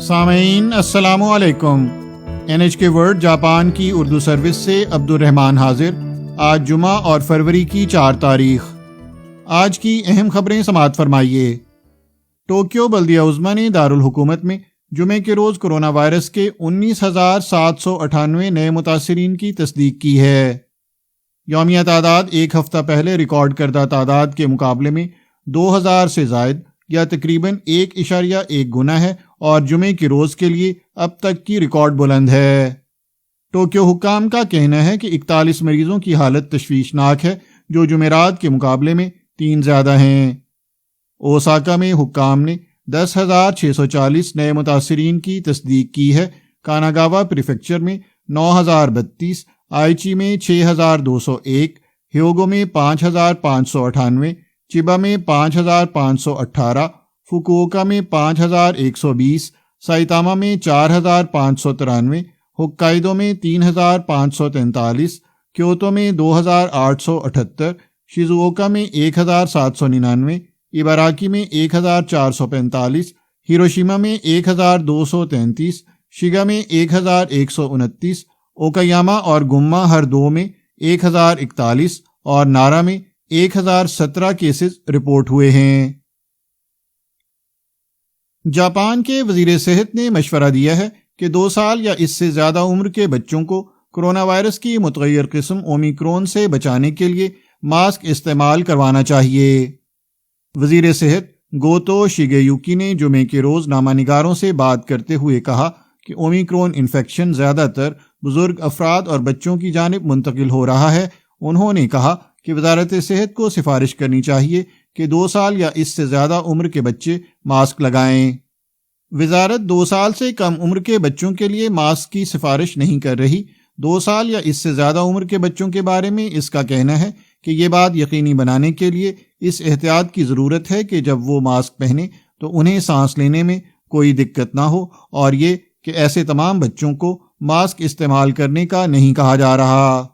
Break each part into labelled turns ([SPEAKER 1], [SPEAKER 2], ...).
[SPEAKER 1] سامعین السلام علیکم۔ NHK ورلڈ جاپان کی اردو سروس سے عبدالرحمن حاضر۔ آج جمعہ اور فروری کی 4 تاریخ۔ آج کی اہم خبریں سماعت فرمائیے۔ ٹوکیو بلدیہ عظمیٰ نے دارالحکومت میں جمعے کے روز کرونا وائرس کے 19,798 نئے متاثرین کی تصدیق کی ہے۔ یومیہ تعداد ایک ہفتہ پہلے ریکارڈ کردہ تعداد کے مقابلے میں 2,000 سے زائد یا تقریباً 1.1 گنا ہے اور جمعے کے روز کے لیے اب تک کی ریکارڈ بلند ہے۔ ٹوکیو حکام کا کہنا ہے کہ 41 مریضوں کی حالت تشویشناک ہے، جو جمعرات کے مقابلے میں 3 زیادہ ہیں۔ اوساکا میں حکام نے 10,640 نئے متاثرین کی تصدیق کی ہے۔ کاناگاوا پریفیکچر میں 9,032، آئیچی میں 6,201، ہیوگو میں 5,598، چبا میں 5,518، فکووکا میں 5,120، سائتاما میں 4,593، ہوکائیدو میں 3,543، کیوتو میں 2,878، شیزووکا میں 1,799، ایباراکی میں 1,445، ہیروشیما میں 1,233، شیگا میں 1,129، اوکایاما اور گما ہر دو میں 1,041 اور نارا میں 1,017 کیسز رپورٹ ہوئے ہیں۔ جاپان کے وزیر صحت نے مشورہ دیا ہے کہ 2 سال یا اس سے زیادہ عمر کے بچوں کو کرونا وائرس کی متغیر قسم اومیکرون سے بچانے کے لیے ماسک استعمال کروانا چاہیے۔ وزیر صحت گوتو شیگیوکی نے جمعے کے روز نامہ نگاروں سے بات کرتے ہوئے کہا کہ اومیکرون انفیکشن زیادہ تر بزرگ افراد اور بچوں کی جانب منتقل ہو رہا ہے۔ انہوں نے کہا کہ وزارت صحت کو سفارش کرنی چاہیے کہ 2 سال یا اس سے زیادہ عمر کے بچے ماسک لگائیں۔ وزارت 2 سال سے کم عمر کے بچوں کے لیے ماسک کی سفارش نہیں کر رہی۔ 2 سال یا اس سے زیادہ عمر کے بچوں کے بارے میں اس کا کہنا ہے کہ یہ بات یقینی بنانے کے لیے اس احتیاط کی ضرورت ہے کہ جب وہ ماسک پہنیں تو انہیں سانس لینے میں کوئی دقت نہ ہو، اور یہ کہ ایسے تمام بچوں کو ماسک استعمال کرنے کا نہیں کہا جا رہا۔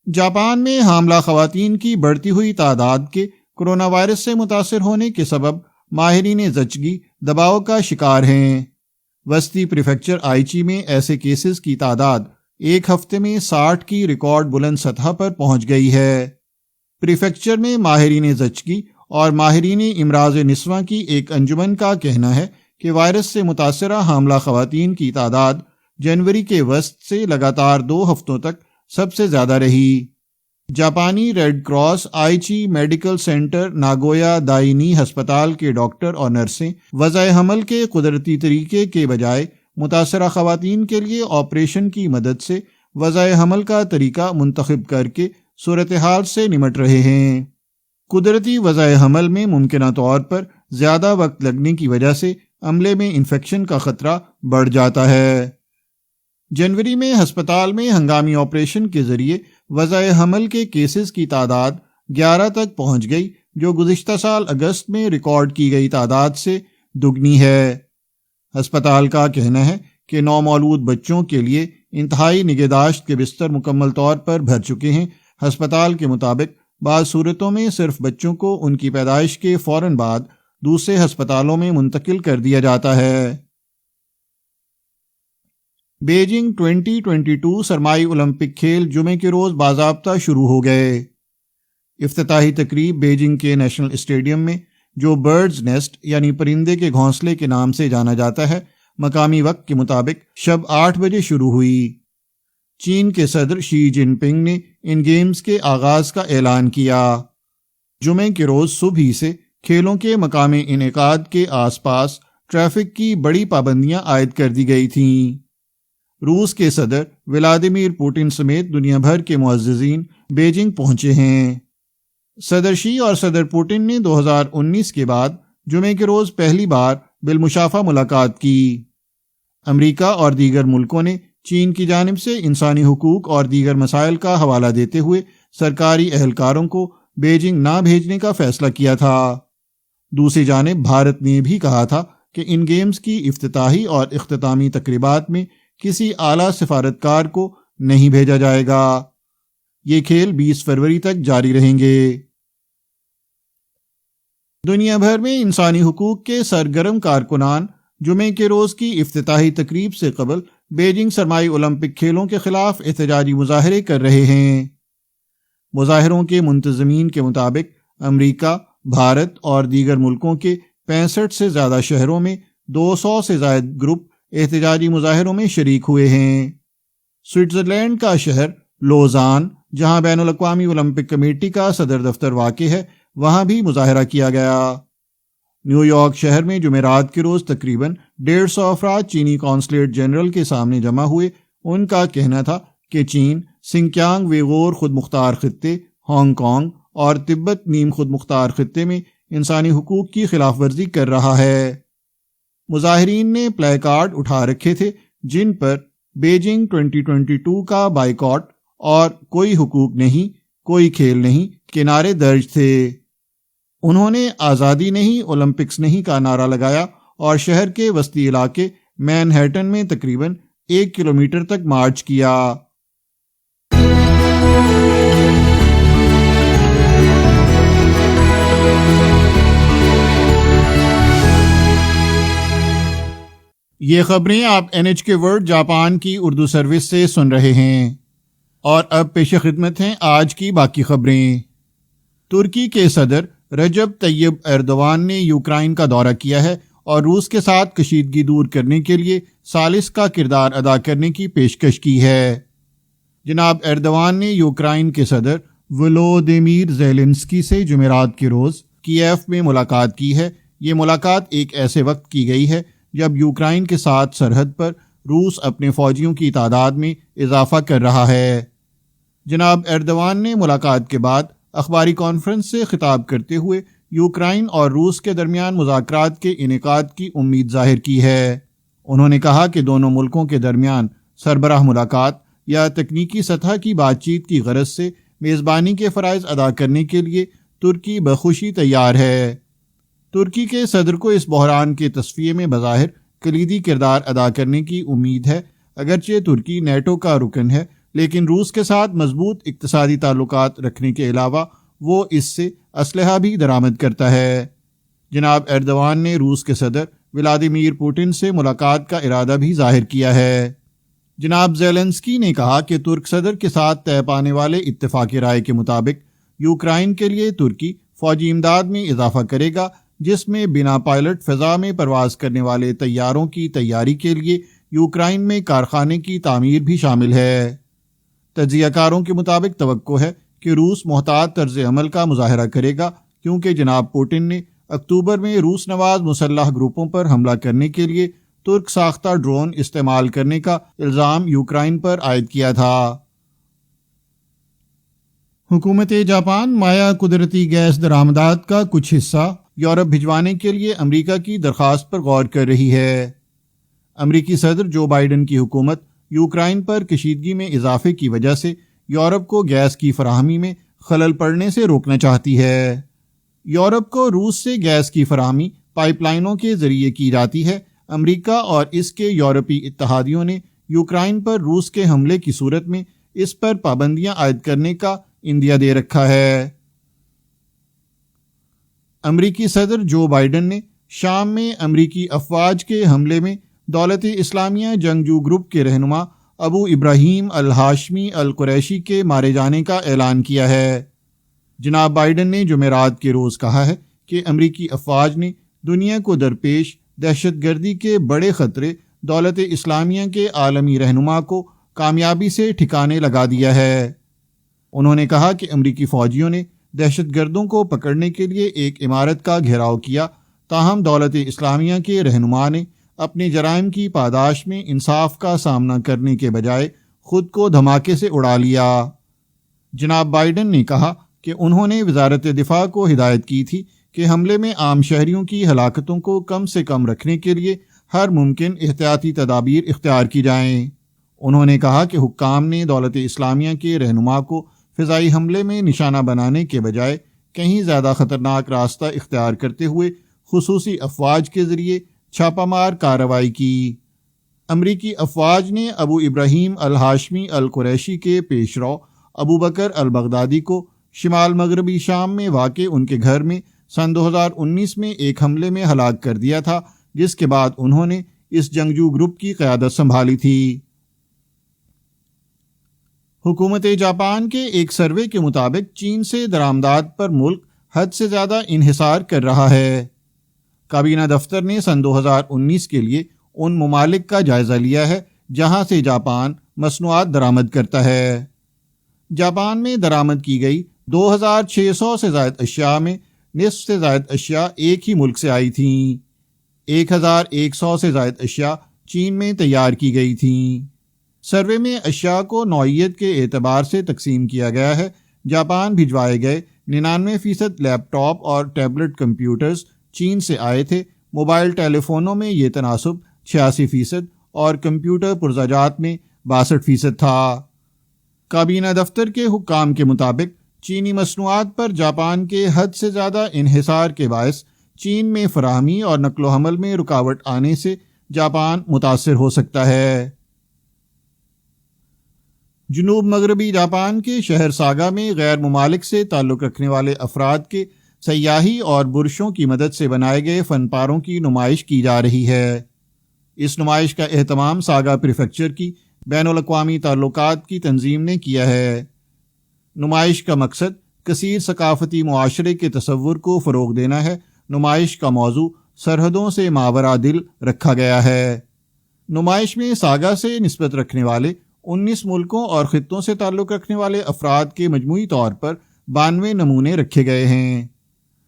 [SPEAKER 1] جاپان میں حاملہ خواتین کی بڑھتی ہوئی تعداد کے کرونا وائرس سے متاثر ہونے کے سبب ماہرین زچگی دباؤ کا شکار ہیں۔ وسطی پریفیکچر آئیچی میں ایسے کیسز کی تعداد ایک ہفتے میں 60 کی ریکارڈ بلند سطح پر پہنچ گئی ہے۔ پریفیکچر میں ماہرین زچگی اور ماہرین امراض نسواں کی ایک انجمن کا کہنا ہے کہ وائرس سے متاثرہ حاملہ خواتین کی تعداد جنوری کے وسط سے لگاتار 2 ہفتوں تک سب سے زیادہ رہی۔ جاپانی Red Cross Aichi medical centre Nagoya Daini ہسپتال کے ڈاکٹر اور نرسیں وضع حمل کے قدرتی طریقے کے بجائے متاثرہ خواتین کے لیے آپریشن کی مدد سے وضع حمل کا طریقہ منتخب کر کے صورتحال سے نمٹ رہے ہیں۔ قدرتی وضع حمل میں ممکنہ طور پر زیادہ وقت لگنے کی وجہ سے عملے میں انفیکشن کا خطرہ بڑھ جاتا ہے۔ جنوری میں ہسپتال میں ہنگامی آپریشن کے ذریعے وضع حمل کے کیسز کی تعداد 11 تک پہنچ گئی، جو گزشتہ سال اگست میں ریکارڈ کی گئی تعداد سے دگنی ہے۔ ہسپتال کا کہنا ہے کہ نومولود بچوں کے لیے انتہائی نگہداشت کے بستر مکمل طور پر بھر چکے ہیں۔ ہسپتال کے مطابق بعض صورتوں میں صرف بچوں کو ان کی پیدائش کے فوراً بعد دوسرے ہسپتالوں میں منتقل کر دیا جاتا ہے۔ بیجنگ 2022 سرمائی اولمپک کھیل جمعے کے روز باضابطہ شروع ہو گئے۔ افتتاحی تقریب بیجنگ کے نیشنل اسٹیڈیم میں، جو برڈز نیسٹ یعنی پرندے کے گھونسلے کے نام سے جانا جاتا ہے، مقامی وقت کے مطابق شب 8 بجے شروع ہوئی۔ چین کے صدر شی جن پنگ نے ان گیمز کے آغاز کا اعلان کیا۔ جمعے کے روز صبح ہی سے کھیلوں کے مقام انعقاد کے آس پاس ٹریفک کی بڑی پابندیاں عائد کر دی گئی تھیں۔ روس کے صدر ولادیمیر پوٹن سمیت دنیا بھر کے معززین بیجنگ پہنچے ہیں۔ صدر شی اور صدر پوٹن نے 2019 کے بعد جمعے کے روز پہلی بار بالمشافہ ملاقات کی۔ امریکہ اور دیگر ملکوں نے چین کی جانب سے انسانی حقوق اور دیگر مسائل کا حوالہ دیتے ہوئے سرکاری اہلکاروں کو بیجنگ نہ بھیجنے کا فیصلہ کیا تھا۔ دوسری جانب بھارت نے بھی کہا تھا کہ ان گیمز کی افتتاحی اور اختتامی تقریبات میں کسی اعلیٰ سفارتکار کو نہیں بھیجا جائے گا۔ یہ کھیل 20 فروری تک جاری رہیں گے۔ دنیا بھر میں انسانی حقوق کے سرگرم کارکنان جمعے کے روز کی افتتاحی تقریب سے قبل بیجنگ سرمائی اولمپک کھیلوں کے خلاف احتجاجی مظاہرے کر رہے ہیں۔ مظاہروں کے منتظمین کے مطابق امریکہ، بھارت اور دیگر ملکوں کے 65 سے زیادہ شہروں میں 200 سے زائد گروپ احتجاجی مظاہروں میں شریک ہوئے ہیں۔ سوئٹزرلینڈ کا شہر لوزان، جہاں بین الاقوامی اولمپک کمیٹی کا صدر دفتر واقع ہے، وہاں بھی مظاہرہ کیا گیا۔ نیو یارک شہر میں جمعرات کے روز تقریباً 150 افراد چینی قونصلیٹ جنرل کے سامنے جمع ہوئے۔ ان کا کہنا تھا کہ چین سنکیانگ ویغور خود مختار خطے، ہانگ کانگ اور تبت نیم خود مختار خطے میں انسانی حقوق کی خلاف ورزی کر رہا ہے۔ مظاہرین نے پلے کارڈ اٹھا رکھے تھے جن پر بیجنگ 2022 کا بائیکاٹ اور کوئی حقوق نہیں، کوئی کھیل نہیں کے نعرے درج تھے۔ انہوں نے آزادی نہیں، اولمپکس نہیں کا نعرہ لگایا اور شہر کے وسطی علاقے مین ہیٹن میں تقریباً 1 کلومیٹر تک مارچ کیا۔ یہ خبریں آپ NHK ورلڈ جاپان کی اردو سروس سے سن رہے ہیں، اور اب پیش خدمت ہیں آج کی باقی خبریں۔ ترکی کے صدر رجب طیب ایردوان نے یوکرائن کا دورہ کیا ہے اور روس کے ساتھ کشیدگی دور کرنے کے لیے ثالث کا کردار ادا کرنے کی پیشکش کی ہے۔ جناب ایردوان نے یوکرائن کے صدر ولودیمیر زیلنسکی سے جمعرات کے روز کیف میں ملاقات کی ہے۔ یہ ملاقات ایک ایسے وقت کی گئی ہے جب یوکرائن کے ساتھ سرحد پر روس اپنے فوجیوں کی تعداد میں اضافہ کر رہا ہے۔ جناب ایردوان نے ملاقات کے بعد اخباری کانفرنس سے خطاب کرتے ہوئے یوکرائن اور روس کے درمیان مذاکرات کے انعقاد کی امید ظاہر کی ہے۔ انہوں نے کہا کہ دونوں ملکوں کے درمیان سربراہ ملاقات یا تکنیکی سطح کی بات چیت کی غرض سے میزبانی کے فرائض ادا کرنے کے لیے ترکی بخوشی تیار ہے۔ ترکی کے صدر کو اس بحران کے تصفیے میں بظاہر کلیدی کردار ادا کرنے کی امید ہے۔ اگرچہ ترکی نیٹو کا رکن ہے، لیکن روس کے ساتھ مضبوط اقتصادی تعلقات رکھنے کے علاوہ وہ اس سے اسلحہ بھی درآمد کرتا ہے۔ جناب ایردوان نے روس کے صدر ولادیمیر پوٹن سے ملاقات کا ارادہ بھی ظاہر کیا ہے۔ جناب زیلنسکی نے کہا کہ ترک صدر کے ساتھ طے پانے والے اتفاق رائے کے مطابق یوکرائن کے لیے ترکی فوجی امداد میں اضافہ کرے گا، جس میں بنا پائلٹ فضا میں پرواز کرنے والے طیاروں کی تیاری کے لیے یوکرائن میں کارخانے کی تعمیر بھی شامل ہے۔ تجزیہ کاروں کے مطابق توقع ہے کہ روس محتاط طرز عمل کا مظاہرہ کرے گا، کیونکہ جناب پوٹن نے اکتوبر میں روس نواز مسلح گروپوں پر حملہ کرنے کے لیے ترک ساختہ ڈرون استعمال کرنے کا الزام یوکرائن پر عائد کیا تھا۔ حکومت جاپان مائع قدرتی گیس درآمدات کا کچھ حصہ یورپ بھجوانے کے لیے امریکہ کی درخواست پر غور کر رہی ہے۔ امریکی صدر جو بائیڈن کی حکومت یوکرائن پر کشیدگی میں اضافے کی وجہ سے یورپ کو گیس کی فراہمی میں خلل پڑنے سے روکنا چاہتی ہے۔ یورپ کو روس سے گیس کی فراہمی پائپ لائنوں کے ذریعے کی جاتی ہے۔ امریکہ اور اس کے یورپی اتحادیوں نے یوکرائن پر روس کے حملے کی صورت میں اس پر پابندیاں عائد کرنے کا عندیہ دے رکھا ہے۔ امریکی صدر جو بائیڈن نے شام میں امریکی افواج کے حملے میں دولت اسلامیہ جنگجو گروپ کے رہنما ابو ابراہیم الہاشمی القریشی کے مارے جانے کا اعلان کیا ہے۔ جناب بائیڈن نے جمعرات کے روز کہا ہے کہ امریکی افواج نے دنیا کو درپیش دہشت گردی کے بڑے خطرے دولت اسلامیہ کے عالمی رہنما کو کامیابی سے ٹھکانے لگا دیا ہے۔ انہوں نے کہا کہ امریکی فوجیوں نے دہشت گردوں کو پکڑنے کے لیے ایک عمارت کا گھیراؤ کیا، تاہم دولت اسلامیہ کے رہنما نے اپنے جرائم کی پاداش میں انصاف کا سامنا کرنے کے بجائے خود کو دھماکے سے اڑا لیا۔ جناب بائیڈن نے کہا کہ انہوں نے وزارت دفاع کو ہدایت کی تھی کہ حملے میں عام شہریوں کی ہلاکتوں کو کم سے کم رکھنے کے لیے ہر ممکن احتیاطی تدابیر اختیار کی جائیں۔ انہوں نے کہا کہ حکام نے دولت اسلامیہ کے رہنما کو فضائی حملے میں نشانہ بنانے کے بجائے کہیں زیادہ خطرناک راستہ اختیار کرتے ہوئے خصوصی افواج کے ذریعے چھاپہ مار کارروائی کی۔ امریکی افواج نے ابو ابراہیم الہاشمی القریشی کے پیشرو ابو بکر البغدادی کو شمال مغربی شام میں واقع ان کے گھر میں سن 2019 میں ایک حملے میں ہلاک کر دیا تھا، جس کے بعد انہوں نے اس جنگجو گروپ کی قیادت سنبھالی تھی۔ حکومت جاپان کے ایک سروے کے مطابق چین سے درآمدات پر ملک حد سے زیادہ انحصار کر رہا ہے۔ کابینہ دفتر نے سن 2019 کے لیے ان ممالک کا جائزہ لیا ہے جہاں سے جاپان مصنوعات درآمد کرتا ہے۔ جاپان میں درآمد کی گئی 2600 سے زائد اشیاء میں نصف سے زائد اشیاء ایک ہی ملک سے آئی تھیں۔ 1100 سے زائد اشیاء چین میں تیار کی گئی تھیں۔ سروے میں اشیاء کو نوعیت کے اعتبار سے تقسیم کیا گیا ہے۔ جاپان بھجوائے گئے 99% لیپ ٹاپ اور ٹیبلٹ کمپیوٹرز چین سے آئے تھے۔ موبائل ٹیلی فونوں میں یہ تناسب 86% اور کمپیوٹر پرزہ میں 62% تھا۔ کابینہ دفتر کے حکام کے مطابق چینی مصنوعات پر جاپان کے حد سے زیادہ انحصار کے باعث چین میں فراہمی اور نقل و حمل میں رکاوٹ آنے سے جاپان متاثر ہو سکتا ہے۔ جنوب مغربی جاپان کے شہر ساگا میں غیر ممالک سے تعلق رکھنے والے افراد کے سیاحی اور برشوں کی مدد سے بنائے گئے فن پاروں کی نمائش کی جا رہی ہے۔ اس نمائش کا اہتمام ساگا پریفیکچر کی بین الاقوامی تعلقات کی تنظیم نے کیا ہے۔ نمائش کا مقصد کثیر ثقافتی معاشرے کے تصور کو فروغ دینا ہے۔ نمائش کا موضوع سرحدوں سے ماورا دل رکھا گیا ہے۔ نمائش میں ساگا سے نسبت رکھنے والے 19 ملکوں اور خطوں سے تعلق رکھنے والے افراد کے مجموعی طور پر 92 نمونے رکھے گئے ہیں۔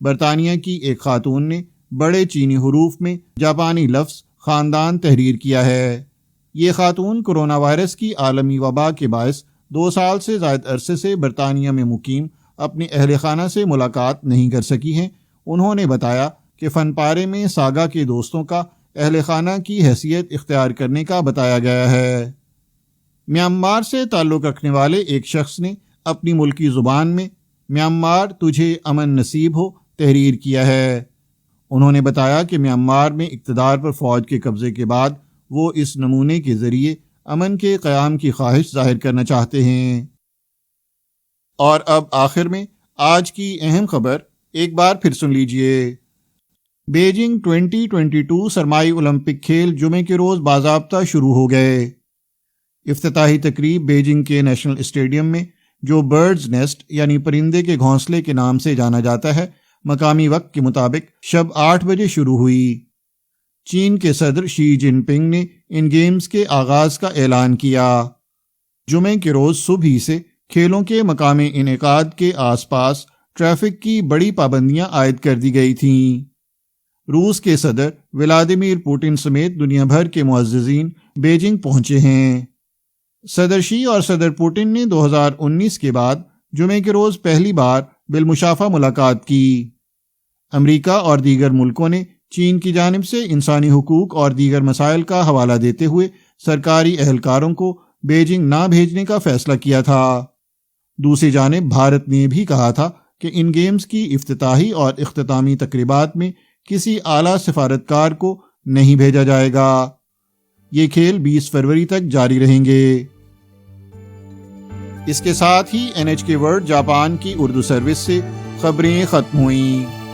[SPEAKER 1] برطانیہ کی ایک خاتون نے بڑے چینی حروف میں جاپانی لفظ خاندان تحریر کیا ہے۔ یہ خاتون کرونا وائرس کی عالمی وبا کے باعث 2 سال سے زائد عرصے سے برطانیہ میں مقیم اپنے اہل خانہ سے ملاقات نہیں کر سکی ہیں۔ انہوں نے بتایا کہ فن پارے میں ساگا کے دوستوں کا اہل خانہ کی حیثیت اختیار کرنے کا بتایا گیا ہے۔ میانمار سے تعلق رکھنے والے ایک شخص نے اپنی ملکی زبان میں میانمار تجھے امن نصیب ہو تحریر کیا ہے۔ انہوں نے بتایا کہ میانمار میں اقتدار پر فوج کے قبضے کے بعد وہ اس نمونے کے ذریعے امن کے قیام کی خواہش ظاہر کرنا چاہتے ہیں۔ اور اب آخر میں آج کی اہم خبر ایک بار پھر سن لیجئے۔ بیجنگ 2022 سرمائی اولمپک کھیل جمعے کے روز باضابطہ شروع ہو گئے۔ افتتاحی تقریب بیجنگ کے نیشنل اسٹیڈیم میں، جو برڈز نیسٹ یعنی پرندے کے گھونسلے کے نام سے جانا جاتا ہے، مقامی وقت کے مطابق شب 8 بجے شروع ہوئی۔ چین کے صدر شی جن پنگ نے ان گیمز کے آغاز کا اعلان کیا۔ جمعے کے روز صبح ہی سے کھیلوں کے مقامی انعقاد کے آس پاس ٹریفک کی بڑی پابندیاں عائد کر دی گئی تھیں۔ روس کے صدر ولادیمیر پوٹن سمیت دنیا بھر کے معززین بیجنگ پہنچے ہیں۔ صدر شی اور صدر پوٹن نے 2019 کے بعد جمعے کے روز پہلی بار بالمشافہ ملاقات کی۔ امریکہ اور دیگر ملکوں نے چین کی جانب سے انسانی حقوق اور دیگر مسائل کا حوالہ دیتے ہوئے سرکاری اہلکاروں کو بیجنگ نہ بھیجنے کا فیصلہ کیا تھا۔ دوسری جانب بھارت نے بھی کہا تھا کہ ان گیمز کی افتتاحی اور اختتامی تقریبات میں کسی اعلیٰ سفارتکار کو نہیں بھیجا جائے گا۔ یہ کھیل 20 فروری تک جاری رہیں گے۔ اس کے ساتھ ہی NHK ورلڈ جاپان کی اردو سروس سے خبریں ختم ہوئیں۔